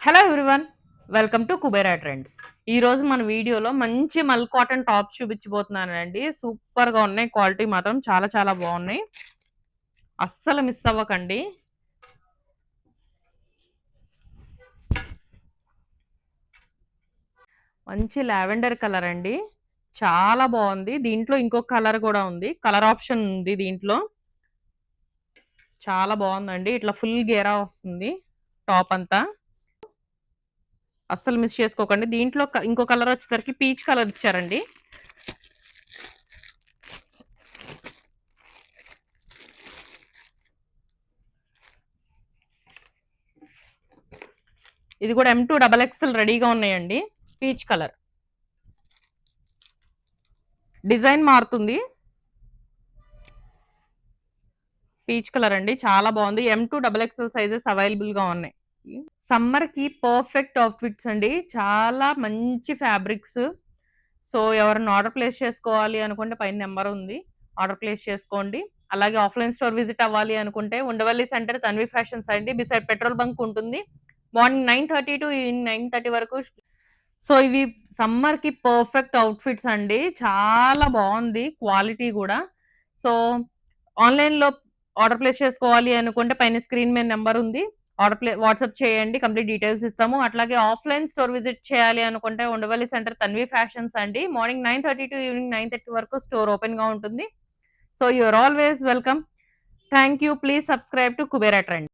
Hello everyone, welcome to Kubera trends. ఈ రోజు మన వీడియోలో మంచి మల్ కాటన్ టాప్స్ చూపించబోతున్నానండి. సూపర్ గా ఉన్నాయి, క్వాలిటీ మాత్రం చాలా చాలా బాగున్నాయి, అస్సలు మిస్ అవ్వకండి. మంచి లావెండర్ కలర్ అండి, చాలా బాగుంది. దీంట్లో ఇంకొక కలర్ కూడా ఉంది, కలర్ ఆప్షన్ ఉంది దీంట్లో. చాలా బాగుందండి, ఇట్లా ఫుల్ గేరా వస్తుంది టాప్ అంతా, అస్సలు మిస్ చేసుకోకండి. దీంట్లో ఇంకో కలర్ వచ్చేసరికి పీచ్ కలర్ ఇచ్చారండి. ఇది కూడా M2 XXL రెడీగా ఉన్నాయండి. పీచ్ కలర్, డిజైన్ మారుతుంది. పీచ్ కలర్ అండి, చాలా బాగుంది. M2 XXL సైజెస్ అవైలబుల్ గా ఉన్నాయి. సమ్మర్ కి పర్ఫెక్ట్ అవుట్ఫిట్స్ అండి, చాలా మంచి ఫ్యాబ్రిక్స్. సో ఎవరైనా ఆర్డర్ ప్లేస్ చేసుకోవాలి అనుకుంటే పైన నెంబర్ ఉంది, ఆర్డర్ ప్లేస్ చేసుకోండి. అలాగే ఆఫ్లైన్ స్టోర్ విజిట్ అవ్వాలి అనుకుంటే ఉండవల్లి సెంటర్ తన్వి ఫ్యాషన్స్ అండి, బిసైడ్ పెట్రోల్ బంక్ ఉంటుంది. మార్నింగ్ 9:30 టు ఈవినింగ్ 9:30 వరకు. సో ఇవి సమ్మర్ కి పర్ఫెక్ట్ అవుట్ఫిట్స్ అండి, చాలా బాగుంది క్వాలిటీ కూడా. సో ఆన్లైన్ లో ఆర్డర్ ప్లేస్ చేసుకోవాలి అనుకుంటే పైన స్క్రీన్ మీద నెంబర్ ఉంది, వాట్సాప్ చేయండి, కంప్లీట్ డీటెయిల్స్ ఇస్తాము. అట్లాగే ఆఫ్లైన్ స్టోర్ విజిట్ చేయాలి అనుకుంటే ఉండవల్లి సెంటర్ తన్వి ఫ్యాషన్స్ అండి, మార్నింగ్ 9:30 టు ఈవినింగ్ 9:30 వరకు స్టోర్ ఓపెన్ గా ఉంటుంది. So you're always welcome. Thank you. Please subscribe to Kubera trend.